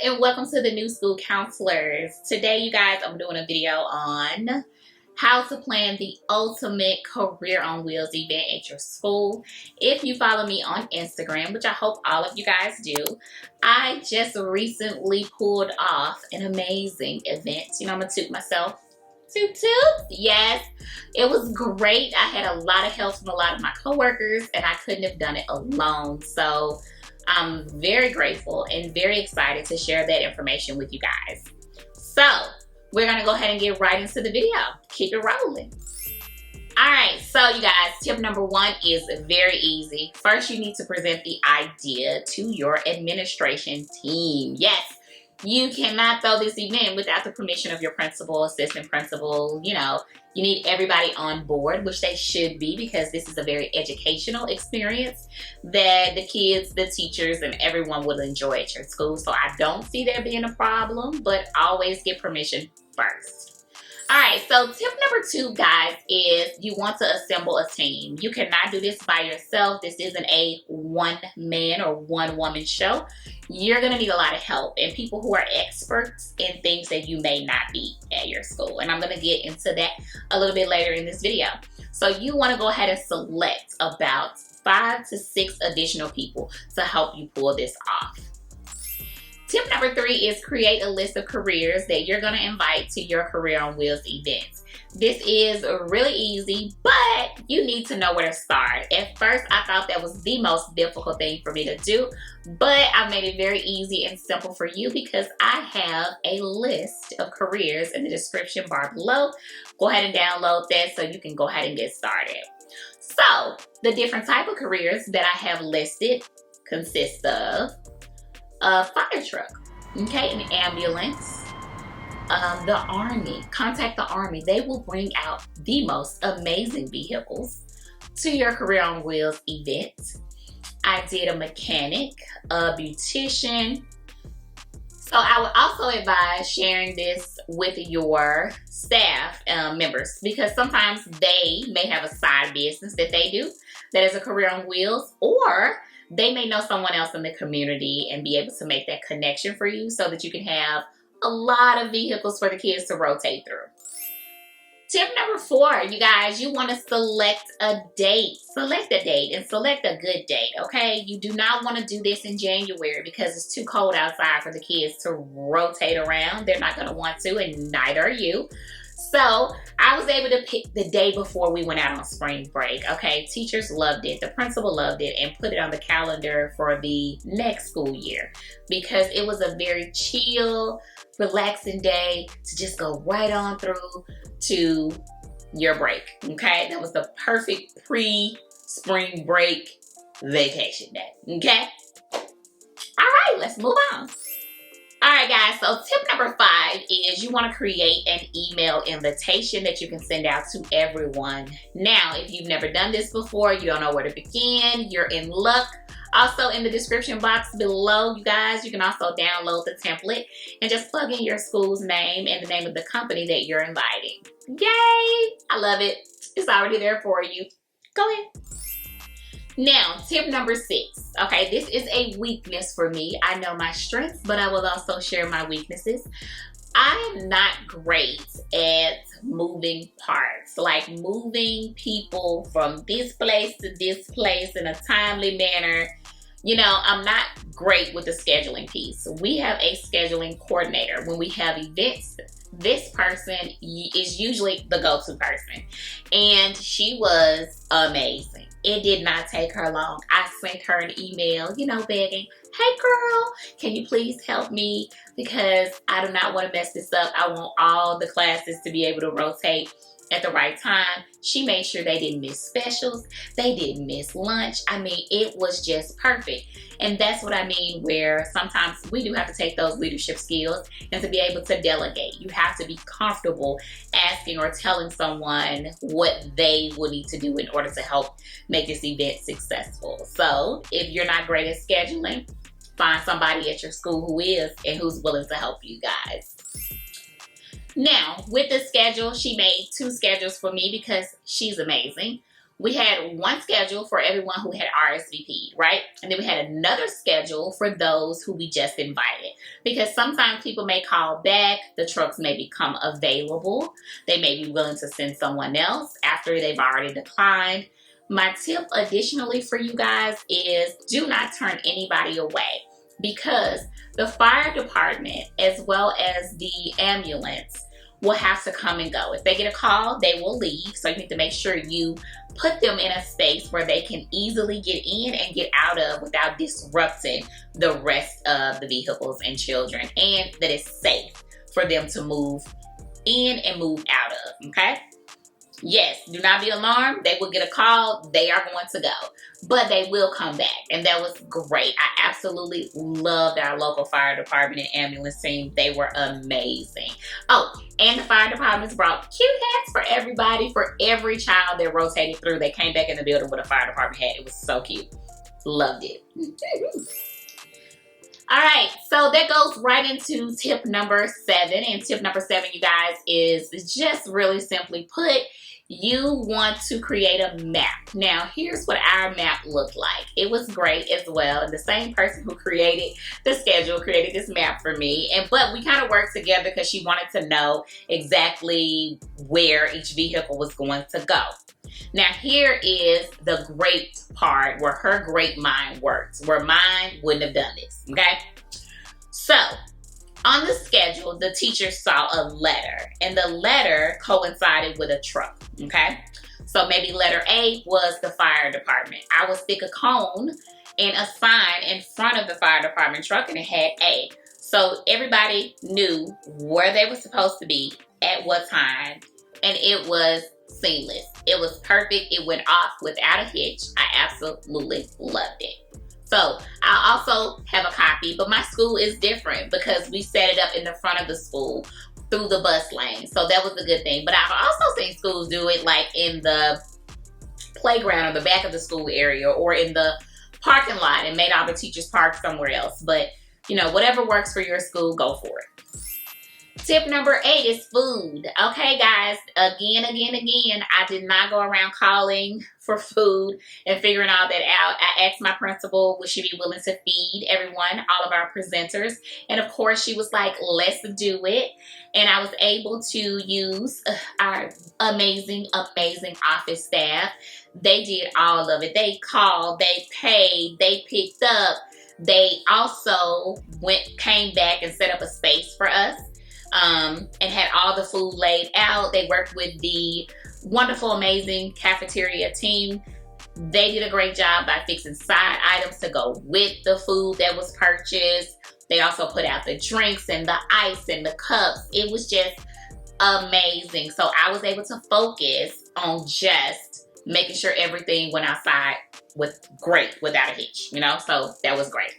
and welcome to the New School Counselors. Today, you guys, I'm doing a video on how to plan the ultimate career on wheels event at your school. If you follow me on Instagram, which I hope all of you guys do, I just recently pulled off an amazing event. You know, I'm gonna toot myself. Toot toot. Yes, it was great. I had a lot of help from a lot of my coworkers, and I couldn't have done it alone. So I'm very grateful and very excited to share that information with you guys. So we're gonna go ahead and get right into the video. Keep it rolling. All right, so you guys, tip number one is very easy. First, you need to present the idea to your administration team. Yes, you cannot throw this event without the permission of your principal, assistant principal. You know, you need everybody on board, which they should be, because this is a very educational experience that the kids, the teachers, and everyone will enjoy at your school. So I don't see there being a problem, but always get permission first. All right, so tip number two, guys, is you want to assemble a team. You cannot do this by yourself. This isn't a one-man or one-woman show. You're going to need a lot of help and people who are experts in things that you may not be at your school. And I'm going to get into that a little bit later in this video. So you want to go ahead and select about 5 to 6 additional people to help you pull this off. Tip number 3 is create a list of careers that you're going to invite to your Career on Wheels events. This is really easy, but you need to know where to start. At first, I thought that was the most difficult thing for me to do, but I made it very easy and simple for you because I have a list of careers in the description bar below. Go ahead and download that so you can go ahead and get started. So, the different type of careers that I have listed consist of a fire truck, okay, an ambulance, the Army. Contact the Army. They will bring out the most amazing vehicles to your Career on Wheels event. I did a mechanic, a beautician. So I would also advise sharing this with your staff members, because sometimes they may have a side business that they do that is a Career on Wheels, or they may know someone else in the community and be able to make that connection for you so that you can have a lot of vehicles for the kids to rotate through. Tip number 4, you guys, you want to select a date. Select a date and select a good date, okay? You do not want to do this in January because it's too cold outside for the kids to rotate around. They're not going to want to, and neither are you. So I was able to pick the day before we went out on spring break, okay? Teachers loved it, the principal loved it, and put it on the calendar for the next school year because it was a very chill, relaxing day to just go right on through to your break, okay? That was the perfect pre-spring break vacation day, okay? All right, let's move on. All right, guys, so tip number 5 is you want to create an email invitation that you can send out to everyone. Now, if you've never done this before, you don't know where to begin, you're in luck. Also, in the description box below, you guys, you can also download the template and just plug in your school's name and the name of the company that you're inviting. Yay! I love it. It's already there for you. Go ahead. Now, tip number 6. Okay, this is a weakness for me. I know my strengths, but I will also share my weaknesses. I am not great at moving parts, like moving people from this place to this place in a timely manner. You know, I'm not great with the scheduling piece. We have a scheduling coordinator. When we have events, this person is usually the go-to person. And she was amazing. It did not take her long. I sent her an email, you know, begging, hey girl, can you please help me? Because I do not want to mess this up. I want all the classes to be able to rotate at the right time. She made sure they didn't miss specials. They didn't miss lunch. I mean, it was just perfect. And that's what I mean, where sometimes we do have to take those leadership skills and to be able to delegate. You have to be comfortable asking or telling someone what they will need to do in order to help make this event successful. So if you're not great at scheduling, find somebody at your school who is and who's willing to help you guys. Now, with the schedule, she made 2 schedules for me because she's amazing. we had one schedule for everyone who had RSVP'd, right? And then we had another schedule for those who we just invited. Because sometimes people may call back, the trucks may become available. They may be willing to send someone else after they've already declined. My tip additionally for you guys is do not turn anybody away, because the fire department as well as the ambulance will have to come and go. If they get a call, they will leave. So you need to make sure you put them in a space where they can easily get in and get out of without disrupting the rest of the vehicles and children, and that it's safe for them to move in and move out of, okay? Yes, do not be alarmed. They will get a call. They are going to go, but they will come back. And that was great. I absolutely loved our local fire department and ambulance team. They were amazing. Oh, and the fire departments brought cute hats for everybody, for every child that rotated through. They came back in the building with a fire department hat. It was so cute. Loved it. All right, so that goes right into tip number 7. And tip number 7, you guys, is just really simply put, you want to create a map. Now, here's what our map looked like. It was great as well. The same person who created the schedule created this map for me. But we kind of worked together because she wanted to know exactly where each vehicle was going to go. Now, here is the great part where her great mind works, where mine wouldn't have done this, okay? So, on the schedule, the teacher saw a letter, and the letter coincided with a truck, okay? So maybe letter A was the fire department. I would stick a cone and a sign in front of the fire department truck, and it had A. So everybody knew where they were supposed to be at what time, and it was seamless. It was perfect. It went off without a hitch. I absolutely loved it. So I also have a copy, but my school is different because we set it up in the front of the school through the bus lane. So that was a good thing. But I've also seen schools do it like in the playground or the back of the school area or in the parking lot and made all the teachers park somewhere else. But, you know, whatever works for your school, go for it. Tip number 8 is food. Okay, guys, again, I did not go around calling for food and figuring all that out. I asked my principal, would she be willing to feed everyone, all of our presenters? And of course, she was like, let's do it. And I was able to use our amazing office staff. They did all of it. They called, they paid, they picked up. They also came back and set up a space for us. And had all the food laid out. They worked with the wonderful, amazing cafeteria team. They did a great job by fixing side items to go with the food that was purchased. They also put out the drinks and the ice and the cups. It was just amazing. So I was able to focus on just making sure everything went outside was great without a hitch, you know? So that was great.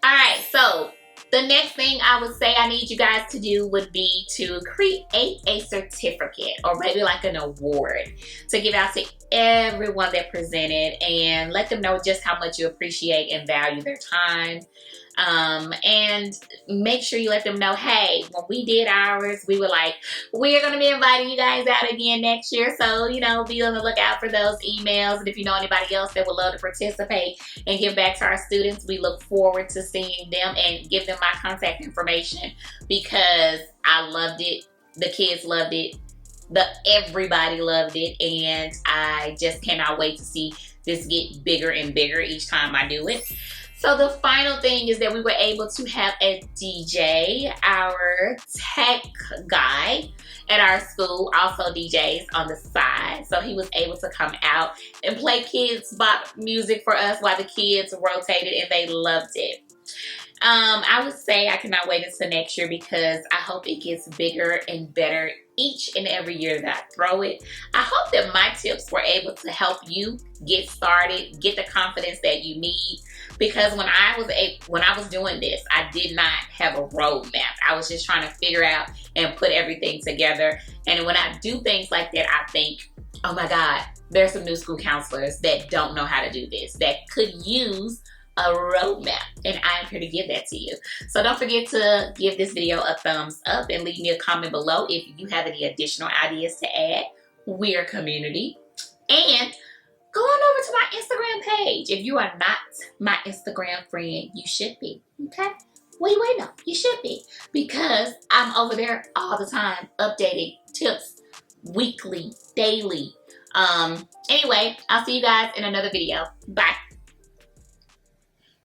All right, so the next thing I would say I need you guys to do would be to create a certificate or maybe like an award to give out to everyone that presented and let them know just how much you appreciate and value their time. And make sure you let them know, hey, when we did ours, we were like, we're going to be inviting you guys out again next year. So, you know, be on the lookout for those emails. And if you know anybody else that would love to participate and give back to our students, we look forward to seeing them and give them my contact information because I loved it. The kids loved it. Everybody loved it. And I just cannot wait to see this get bigger and bigger each time I do it. So the final thing is that we were able to have a DJ, our tech guy at our school, also DJs on the side. So he was able to come out and play kids bop music for us while the kids rotated and they loved it. I would say I cannot wait until next year because I hope it gets bigger and better each and every year that I throw it. I hope that my tips were able to help you get started, get the confidence that you need. Because when I was doing this, I did not have a roadmap. I was just trying to figure out and put everything together. And when I do things like that, I think, oh my God, there's some new school counselors that don't know how to do this, that could use a roadmap, and I'm here to give that to you. So don't forget to give this video a thumbs up and leave me a comment below if you have any additional ideas to add. We're a community. And go on over to my Instagram page. If you are not my Instagram friend, you should be, okay? What are you waiting on? You should be, because I'm over there all the time updating tips weekly, daily. Anyway, I'll see you guys in another video. Bye.